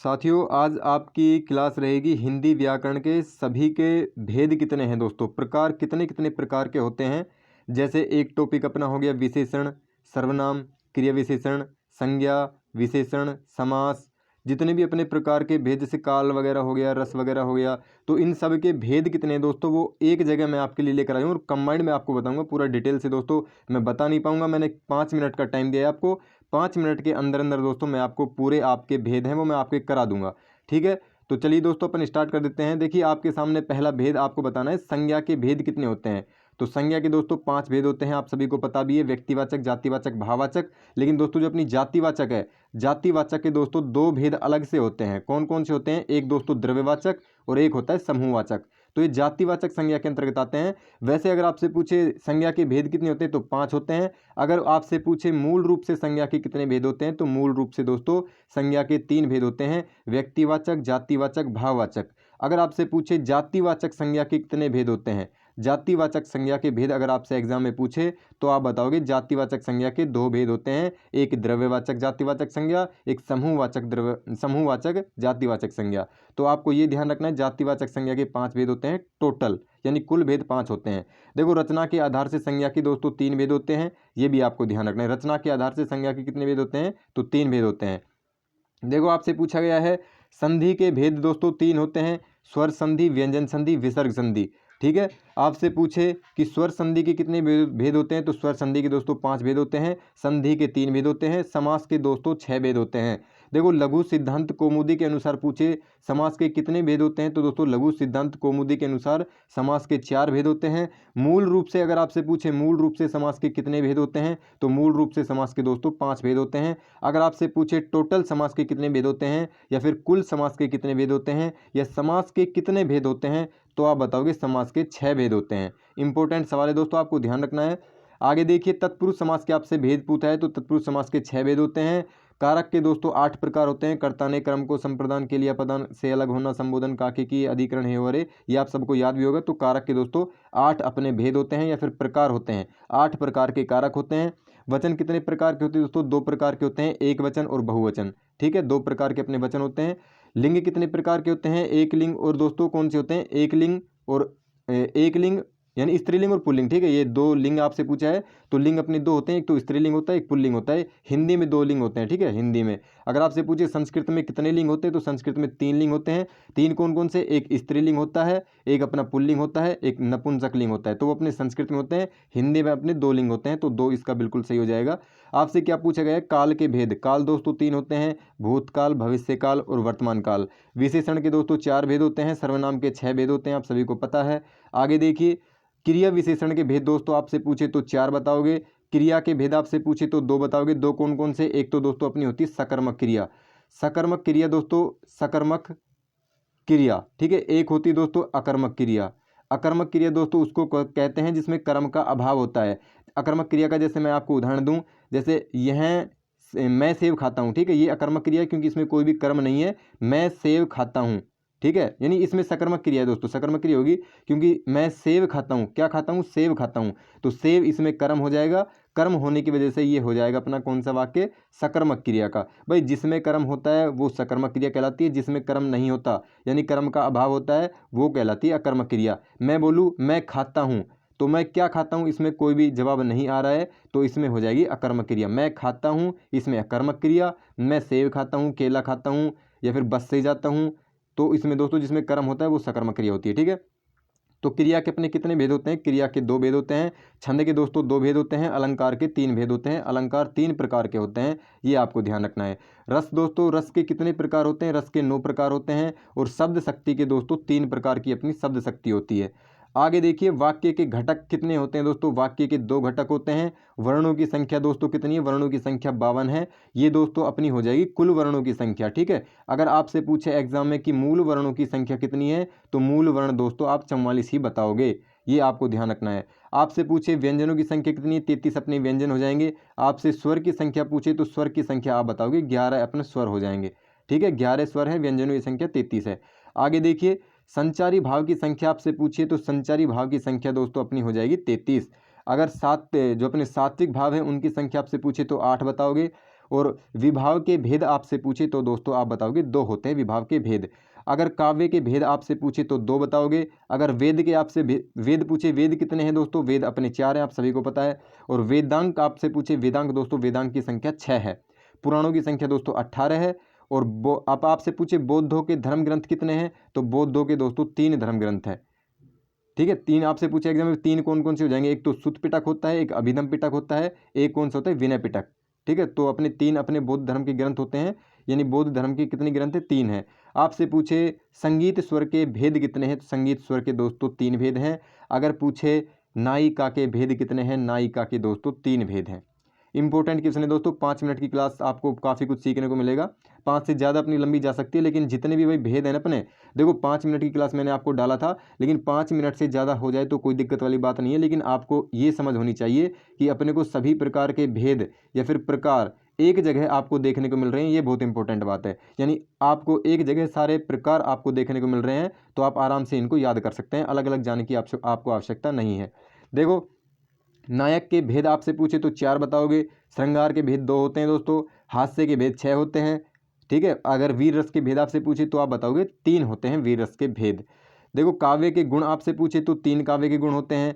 साथियों, आज आपकी क्लास रहेगी हिंदी व्याकरण के सभी के भेद कितने हैं दोस्तों, प्रकार कितने कितने प्रकार के होते हैं। जैसे एक टॉपिक अपना हो गया विशेषण, सर्वनाम, क्रिया विशेषण, संज्ञा, विशेषण, समास, जितने भी अपने प्रकार के भेद जैसे काल वगैरह हो गया, रस वगैरह हो गया, तो इन सब के भेद कितने हैं दोस्तों वो एक जगह मैं आपके लिए लेकर आया हूँ और कंबाइंड में आपको बताऊंगा पूरा डिटेल से। दोस्तों मैं बता नहीं पाऊंगा, मैंने 5 मिनट का टाइम दिया है आपको। 5 मिनट के अंदर अंदर दोस्तों मैं आपको पूरे आपके भेद हैं वो मैं आपके करा दूंगा। ठीक है, तो चलिए दोस्तों अपन स्टार्ट कर देते हैं। देखिए आपके सामने पहला भेद आपको बताना है, संज्ञा के भेद कितने होते हैं। तो संज्ञा के दोस्तों 5 भेद होते हैं, आप सभी को पता भी है, व्यक्तिवाचक, जातिवाचक, भाववाचक। लेकिन दोस्तों जो अपनी जातिवाचक है, जातिवाचक के दोस्तों 2 भेद अलग से होते हैं। कौन कौन से होते हैं? एक दोस्तों द्रव्यवाचक और एक होता है समूहवाचक। तो ये जातिवाचक संज्ञा के अंतर्गत आते हैं। वैसे अगर आपसे पूछे संज्ञा के भेद कितने होते हैं तो 5 होते हैं। अगर आपसे पूछे मूल रूप से संज्ञा के कितने भेद होते हैं तो मूल रूप से दोस्तों संज्ञा के 3 भेद होते हैं, व्यक्तिवाचक, जातिवाचक, भाववाचक। अगर आपसे पूछे जातिवाचक संज्ञा के कितने भेद होते हैं, जातिवाचक संज्ञा के भेद अगर आपसे एग्जाम में पूछे तो आप बताओगे जातिवाचक संज्ञा के 2 भेद होते हैं, एक द्रव्यवाचक जातिवाचक संज्ञा, एक समूहवाचक जातिवाचक संज्ञा। तो आपको ये ध्यान रखना है, जातिवाचक संज्ञा के 5 भेद होते हैं टोटल, यानी कुल भेद 5 होते हैं। देखो रचना के आधार से संज्ञा के दोस्तों 3 भेद होते हैं, ये भी आपको ध्यान रखना है। रचना के आधार से संज्ञा के कितने भेद होते हैं तो 3 भेद होते हैं। देखो आपसे पूछा गया है संधि के भेद दोस्तों 3 होते हैं, स्वर संधि, व्यंजन संधि, विसर्ग संधि। ठीक है, आपसे पूछे कि स्वर संधि के कितने भेद होते हैं तो स्वर संधि के दोस्तों 5 भेद होते हैं, संधि के 3 भेद होते हैं, समास के दोस्तों 6 भेद होते हैं। देखो लघु सिद्धांत कौमुदी के अनुसार पूछे समास के कितने भेद होते हैं तो दोस्तों लघु सिद्धांत कौमुदी के अनुसार समास के 4 भेद होते हैं। मूल रूप से अगर आपसे पूछे मूल रूप से समास के कितने भेद होते हैं तो मूल रूप से समास के दोस्तों 5 भेद होते हैं। अगर आपसे पूछे टोटल समास के कितने भेद होते हैं या फिर कुल समास के कितने भेद होते हैं या समास के कितने भेद होते हैं तो आप बताओगे समास के 6 भेद होते हैं। इंपॉर्टेंट सवाल है दोस्तों, आपको ध्यान रखना है। आगे देखिए तत्पुरुष समास के आपसे भेद पूछा है तो तत्पुरुष समास के 6 भेद होते हैं। कारक के दोस्तों 8 प्रकार होते हैं, कर्ता ने क्रम को संप्रदान के लिए अपदान से अलग होना, संबोधन, काके की, अधिकरण, हेवरे, ये आप सबको याद भी होगा। तो कारक के दोस्तों 8 अपने भेद होते हैं या फिर प्रकार होते हैं, 8 प्रकार के कारक होते हैं। वचन कितने प्रकार के होते हैं दोस्तों? 2 प्रकार के होते हैं, एक वचन और बहुवचन। ठीक है, 2 प्रकार के अपने वचन होते हैं। लिंग कितने प्रकार के होते हैं? एक लिंग और दोस्तों कौन से होते हैं? एक लिंग और एक लिंग यानी स्त्रीलिंग और पुल्लिंग। ठीक है, ये 2 लिंग आपसे पूछा है तो लिंग अपने 2 होते हैं, एक तो स्त्रीलिंग होता है, एक पुल्लिंग होता है। हिंदी में 2 लिंग होते हैं। ठीक है, हिंदी में अगर आपसे पूछे संस्कृत में कितने लिंग होते हैं तो संस्कृत में 3 लिंग होते हैं। 3 कौन कौन से? एक स्त्रीलिंग होता है, एक अपना पुल्लिंग होता है, एक नपुंसक लिंग होता है। तो वो अपने संस्कृत में होते हैं, हिंदी में अपने 2 लिंग होते हैं। तो 2 इसका बिल्कुल सही हो जाएगा। आपसे क्या पूछा गया है? काल के भेद। काल दोस्तों 3 होते हैं, भूतकाल, भविष्यकाल और वर्तमान काल। विशेषण के दोस्तों 4 भेद होते हैं, सर्वनाम के 6 भेद होते हैं, आप सभी को पता है। आगे देखिए क्रिया विशेषण के भेद दोस्तों आपसे पूछे तो 4 बताओगे, क्रिया के भेद आपसे पूछे तो 2 बताओगे। 2 कौन कौन से? एक तो दोस्तों अपनी होती है सकर्मक क्रिया, सकर्मक क्रिया दोस्तों, सकर्मक क्रिया। ठीक है, एक होती है दोस्तों अकर्मक क्रिया। अकर्मक क्रिया दोस्तों उसको कहते हैं जिसमें कर्म का अभाव होता है। अकर्मक क्रिया का जैसे मैं आपको उदाहरण दूं, जैसे यह मैं सेब खाता हूं। ठीक है, ये अकर्मक क्रिया है क्योंकि इसमें कोई भी कर्म नहीं है, मैं सेब खाता हूं। ठीक है, यानी इसमें सकर्मक क्रिया है दोस्तों, सकर्मक क्रिया होगी क्योंकि मैं सेब खाता हूं। क्या खाता हूं? सेब खाता हूं। तो सेब इसमें कर्म हो जाएगा, कर्म होने की वजह से ये हो जाएगा अपना कौन सा वाक्य? सकर्मक क्रिया का। भाई जिसमें कर्म होता है वो सकर्मक क्रिया कहलाती है, जिसमें कर्म नहीं होता यानी कर्म का अभाव होता है वो कहलाती है अकर्मक क्रिया। मैं बोलूँ मैं खाता हूँ तो मैं क्या खाता हूँ, इसमें कोई भी जवाब नहीं आ रहा है तो इसमें हो जाएगी अकर्मक क्रिया। मैं खाता हूँ इसमें अकर्मक क्रिया, मैं सेब खाता हूँ, केला खाता हूँ या फिर बस से जाता हूँ तो इसमें दोस्तों जिसमें कर्म होता है वो सकर्मक क्रिया होती है। ठीक है, तो क्रिया के अपने कितने भेद होते हैं? क्रिया के 2 भेद होते हैं। छंद के दोस्तों 2 भेद होते हैं, अलंकार के 3 भेद होते हैं। अलंकार 3 प्रकार के होते हैं, ये आपको ध्यान रखना है। रस दोस्तों, रस के कितने प्रकार होते हैं? रस के 9 प्रकार होते हैं। और शब्द शक्ति के दोस्तों 3 प्रकार की अपनी शब्द शक्ति होती है। आगे देखिए वाक्य के घटक कितने होते हैं दोस्तों? वाक्य के 2 घटक होते हैं। वर्णों की संख्या दोस्तों कितनी है? वर्णों की संख्या 52 है। ये दोस्तों अपनी हो जाएगी कुल वर्णों की संख्या। ठीक है, अगर आपसे पूछे एग्जाम में कि मूल वर्णों की संख्या कितनी है तो मूल वर्ण दोस्तों आप 44 ही बताओगे, ये आपको ध्यान रखना है। आपसे पूछे व्यंजनों की संख्या कितनी है? 33 अपने व्यंजन हो जाएंगे। आपसे स्वर की संख्या पूछे तो स्वर की संख्या आप बताओगे, 11 अपने स्वर हो जाएंगे। ठीक है, 11 स्वर है, व्यंजनों की संख्या 33 है। आगे देखिए संचारी भाव की संख्या आपसे पूछिए तो संचारी भाव की संख्या दोस्तों अपनी हो जाएगी 33। अगर जो अपने सात्विक भाव है उनकी संख्या आपसे पूछे तो 8 बताओगे। और विभाव के भेद आपसे पूछे तो दोस्तों आप बताओगे 2 होते हैं विभाव के भेद। अगर काव्य के भेद आपसे पूछे तो 2 बताओगे। अगर वेद के आपसे वेद पूछे, वेद कितने हैं दोस्तों? वेद अपने 4 हैं, आप सभी को पता है। और वेदांग आपसे पूछे, वेदांग दोस्तों वेदांग की संख्या 6 है। पुराणों की संख्या दोस्तों 18 है। और अब आपसे पूछे बौद्धों के धर्म ग्रंथ कितने हैं, तो बौद्धों के दोस्तों 3 धर्म ग्रंथ है। ठीक है, 3 आपसे पूछे एग्जाम में, 3 कौन कौन से हो जाएंगे? एक तो सुत्त पिटक होता है, एक अभिधम पिटक होता है, एक कौन सा होता है? विनय पिटक। ठीक है, तो अपने 3 अपने बौद्ध धर्म के ग्रंथ होते हैं, यानी बौद्ध धर्म के कितने ग्रंथ है? 3 है। आपसे पूछे संगीत स्वर के भेद कितने हैं, तो संगीत स्वर के दोस्तों 3 भेद हैं। अगर पूछे नायिका के भेद कितने हैं, नायिका के दोस्तों 3 भेद हैं। इंपॉर्टेंट क्वेश्चन है दोस्तों, 5 मिनट की क्लास, आपको काफ़ी कुछ सीखने को मिलेगा। 5 से ज़्यादा अपनी लंबी जा सकती है, लेकिन जितने भी भाई भेद हैं ना अपने, देखो 5 मिनट की क्लास मैंने आपको डाला था, लेकिन 5 मिनट से ज़्यादा हो जाए तो कोई दिक्कत वाली बात नहीं है। लेकिन आपको ये समझ होनी चाहिए कि अपने को सभी प्रकार के भेद या फिर प्रकार एक जगह आपको देखने को मिल रहे हैं, ये बहुत इंपॉर्टेंट बात है। यानी आपको एक जगह सारे प्रकार आपको देखने को मिल रहे हैं, तो आप आराम से इनको याद कर सकते हैं, अलग अलग जाने की आपको आवश्यकता नहीं है। देखो नायक के भेद आपसे पूछे तो 4 बताओगे। श्रृंगार के भेद 2 होते हैं दोस्तों। हास्य के भेद 6 होते हैं। ठीक है, अगर वीर रस के भेद आपसे पूछे तो आप बताओगे 3 होते हैं वीर रस के भेद। देखो काव्य के गुण आपसे पूछे तो 3 काव्य के गुण होते हैं।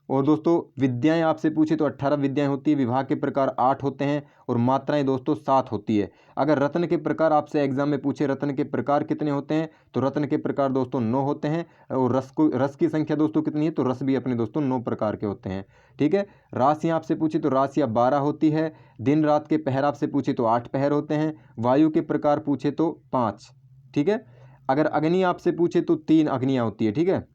और दोस्तों विद्याएं आपसे पूछे तो 18 विद्याएं होती है। विभाग के प्रकार 8 होते हैं और मात्राएं दोस्तों 7 होती है। अगर रत्न के प्रकार आपसे एग्जाम में पूछे रत्न के प्रकार कितने होते हैं, तो रत्न के प्रकार दोस्तों 9 होते हैं। और रस की संख्या दोस्तों कितनी है, तो रस भी अपने दोस्तों 9 प्रकार के होते हैं। ठीक है, राशियां आपसे पूछे तो राशियां 12 होती है। दिन रात के पहर आपसे पूछे तो 8 पहर होते हैं। वायु के प्रकार पूछे तो 5। ठीक है, अगर अग्नि आपसे पूछे तो 3 अग्नियां होती है। ठीक है,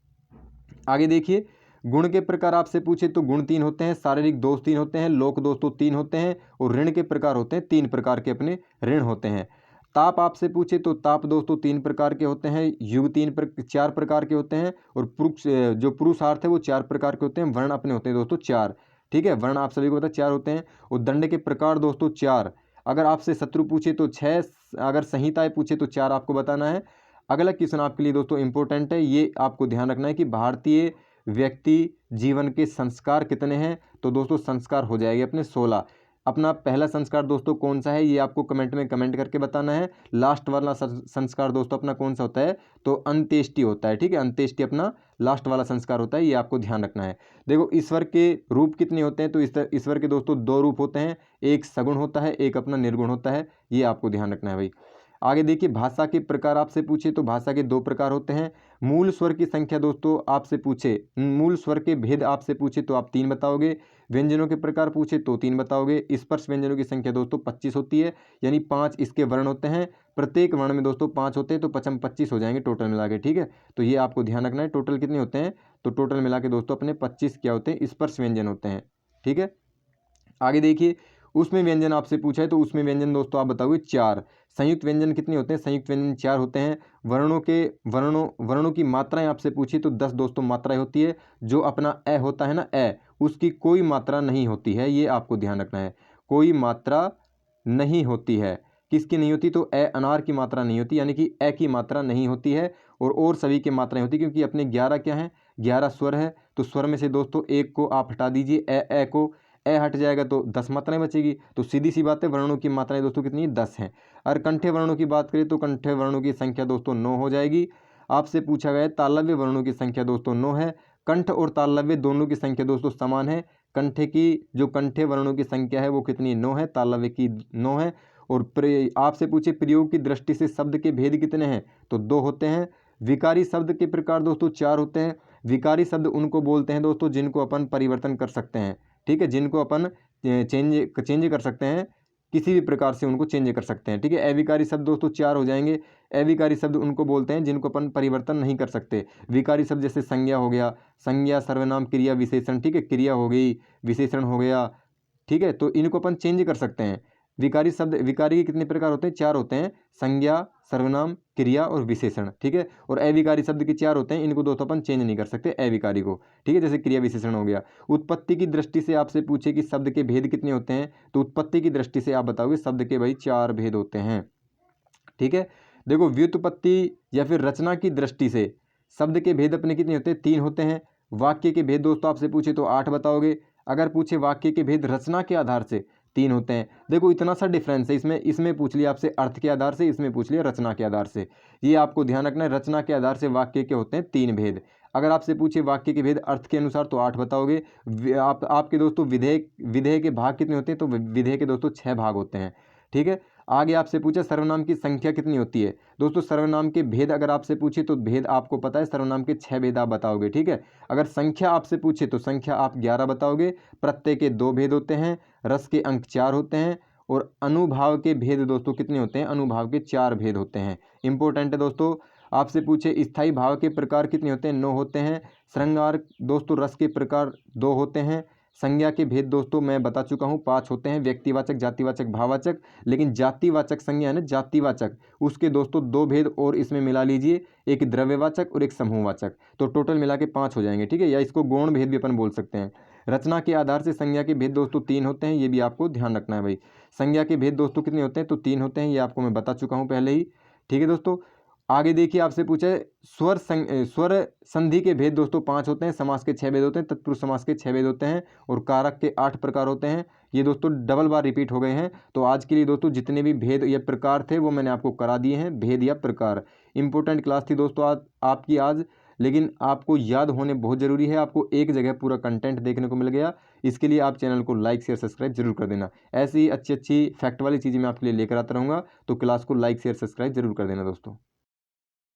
आगे देखिए गुण के प्रकार आपसे पूछे तो गुण 3 होते हैं। शारीरिक दोष 3 होते हैं। लोक दोस्तों 3 होते हैं। और ऋण के प्रकार होते हैं, 3 प्रकार के अपने ऋण होते हैं। ताप आपसे पूछे तो ताप दोस्तों 3 प्रकार के होते हैं। युग 4 प्रकार के होते हैं। और पुरुष जो पुरुषार्थ है वो 4 प्रकार के होते हैं। वर्ण अपने होते हैं दोस्तों 4। ठीक है, वर्ण आप सभी को पता है 4 होते हैं। और दंड के प्रकार दोस्तों 4। अगर आपसे शत्रु पूछे तो 6, अगर संहिताएं पूछे तो 4 आपको बताना है। अगला क्वेश्चन आपके लिए दोस्तों इंपॉर्टेंट है, ये आपको ध्यान रखना है कि भारतीय व्यक्ति जीवन के संस्कार कितने हैं, तो दोस्तों संस्कार हो जाएंगे अपने 16। अपना पहला संस्कार दोस्तों कौन सा है, ये आपको कमेंट में कमेंट करके बताना है। लास्ट वाला संस्कार दोस्तों अपना कौन सा होता है, तो अंत्येष्टि होता है। ठीक है, अंत्येष्टि अपना लास्ट वाला संस्कार होता है, ये आपको ध्यान रखना है। देखो ईश्वर के रूप कितने होते हैं, तो ईश्वर के दोस्तों 2 रूप होते हैं। एक सगुण होता है, एक अपना निर्गुण होता है, ये आपको ध्यान रखना है भाई। आगे देखिए भाषा के प्रकार आपसे पूछे तो भाषा के 2 प्रकार होते हैं। मूल स्वर की संख्या दोस्तों आपसे पूछे, मूल स्वर के भेद आपसे पूछे तो आप 3 बताओगे। व्यंजनों के प्रकार पूछे तो 3 बताओगे। स्पर्श व्यंजनों की संख्या दोस्तों 25 होती है, यानी 5 इसके वर्ण होते हैं। प्रत्येक वर्ण में दोस्तों 5 होते हैं, तो 5 25 हो जाएंगे टोटल मिला के। ठीक है, तो ये आपको ध्यान रखना है। टोटल कितने होते हैं, तो टोटल मिला के दोस्तों अपने 25 क्या होते हैं, स्पर्श व्यंजन होते हैं। ठीक है, आगे देखिए उसमें व्यंजन आपसे पूछा है तो उसमें व्यंजन दोस्तों आप बताओगे 4। संयुक्त व्यंजन कितने होते हैं, संयुक्त व्यंजन 4 होते हैं। वर्णों की मात्राएं आपसे पूछी तो 10 दोस्तों मात्राएं होती है। जो अपना ए होता है ना, ए उसकी कोई मात्रा नहीं होती है, ये आपको ध्यान रखना है। कोई मात्रा नहीं होती है, किसकी नहीं होती, तो ए अनार की मात्रा नहीं होती, यानी कि ए की मात्रा नहीं होती है। और सभी की मात्राएं होती, क्योंकि अपने 11 क्या हैं, 11 स्वर है। तो स्वर में से दोस्तों एक को आप हटा दीजिए, ए को, ए हट जाएगा तो 10 मात्राएं बचेगी। तो सीधी सी बात है, वर्णों की मात्राएं दोस्तों कितनी है, 10 हैं। अगर कंठे वर्णों की बात करें तो कंठे वर्णों की संख्या दोस्तों 9 हो जाएगी। आपसे पूछा गया है तालव्य वर्णों की संख्या दोस्तों 9 है। कंठ और तालव्य दोनों की संख्या दोस्तों समान है। कंठे की जो कंठे वर्णों की संख्या है वो कितनी 9 है, तालव्य की 9 है। और आपसे पूछे प्रयोग की दृष्टि से शब्द के भेद कितने हैं, तो 2 होते हैं। विकारी शब्द के प्रकार दोस्तों 4 होते हैं। विकारी शब्द उनको बोलते हैं दोस्तों जिनको अपन परिवर्तन कर सकते हैं। ठीक है, जिनको अपन चेंज कर सकते हैं, किसी भी प्रकार से उनको चेंज कर सकते हैं। ठीक है, अविकारी शब्द दोस्तों 4 हो जाएंगे। अविकारी शब्द उनको बोलते हैं जिनको अपन परिवर्तन नहीं कर सकते। विकारी शब्द जैसे संज्ञा हो गया, संज्ञा सर्वनाम क्रिया विशेषण। ठीक है, क्रिया हो गई, विशेषण हो गया। ठीक है, तो इनको अपन चेंज कर सकते हैं। विकारी शब्द, विकारी के कितने प्रकार होते हैं, 4 होते हैं, संज्ञा सर्वनाम क्रिया और विशेषण। ठीक है, और अविकारी शब्द के 4 होते हैं, इनको दोस्तों अपन चेंज नहीं कर सकते अविकारी को। ठीक है, जैसे क्रिया विशेषण हो गया। उत्पत्ति की दृष्टि से आपसे पूछे कि शब्द के भेद कितने होते हैं, तो उत्पत्ति की दृष्टि से आप बताओगे शब्द के भाई 4 भेद होते हैं। ठीक है, देखो व्युत्पत्ति या फिर रचना की दृष्टि से शब्द के भेद अपने कितने होते हैं, 3 होते हैं। वाक्य के भेद दोस्तों आपसे पूछे तो 8 बताओगे। अगर पूछे वाक्य के भेद रचना के आधार से 3 होते हैं। देखो इतना सा डिफरेंस है इसमें, इसमें पूछ लिया आपसे अर्थ के आधार से, इसमें पूछ लिया रचना के आधार से। ये आपको ध्यान रखना है, रचना के आधार से वाक्य के होते हैं 3 भेद। अगर आपसे पूछे वाक्य के भेद अर्थ के अनुसार तो 8 बताओगे। आपके दोस्तों विधेय के भाग कितने होते हैं, तो विधेय के दोस्तों 6 भाग होते हैं। ठीक है, आगे आपसे पूछा सर्वनाम की संख्या कितनी होती है। दोस्तों सर्वनाम के भेद अगर आपसे पूछे तो भेद आपको पता है, सर्वनाम के 6 भेद आप बताओगे। ठीक है, अगर संख्या आपसे पूछे तो संख्या आप 11 बताओगे। प्रत्यय के 2 भेद होते हैं, रस के अंक 4 होते हैं, और अनुभाव के भेद दोस्तों कितने होते हैं, अनुभाव के 4 भेद होते हैं। इंपॉर्टेंट है दोस्तों। आपसे पूछे स्थायी भाव के प्रकार कितने होते हैं, 9 होते हैं। श्रृंगार दोस्तों रस के प्रकार 2 होते हैं। संज्ञा के भेद दोस्तों मैं बता चुका हूँ 5 होते हैं, व्यक्तिवाचक, जातिवाचक, भाववाचक। लेकिन जातिवाचक संज्ञा है ना, जातिवाचक, उसके दोस्तों 2 भेद और इसमें मिला लीजिए, एक द्रव्यवाचक और एक समूहवाचक, तो टोटल मिला के 5 हो जाएंगे। ठीक है, या इसको गौण भेद भी अपन बोल सकते हैं। रचना के आधार से संज्ञा के भेद दोस्तों 3 होते हैं, ये भी आपको ध्यान रखना है भाई। संज्ञा के भेद दोस्तों कितने होते हैं, तो 3 होते हैं, ये आपको मैं बता चुका हूँ पहले ही। ठीक है दोस्तों, आगे देखिए आपसे पूछा है स्वर संधि के भेद दोस्तों 5 होते हैं, समास के 6 भेद होते हैं, तत्पुरुष समास के 6 भेद होते हैं, और कारक के 8 प्रकार होते हैं। ये दोस्तों डबल बार रिपीट हो गए हैं। तो आज के लिए दोस्तों जितने भी भेद या प्रकार थे वो मैंने आपको करा दिए हैं, भेद या प्रकार। इंपॉर्टेंट क्लास थी दोस्तों आपकी आज, लेकिन आपको याद होने बहुत ज़रूरी है। आपको एक जगह पूरा कंटेंट देखने को मिल गया, इसके लिए आप चैनल को लाइक शेयर सब्सक्राइब जरूर कर देना। ऐसी अच्छी अच्छी फैक्ट वाली चीज़ें मैं आपके लिए लेकर आता रहूँगा, तो क्लास को लाइक शेयर सब्सक्राइब जरूर कर देना दोस्तों।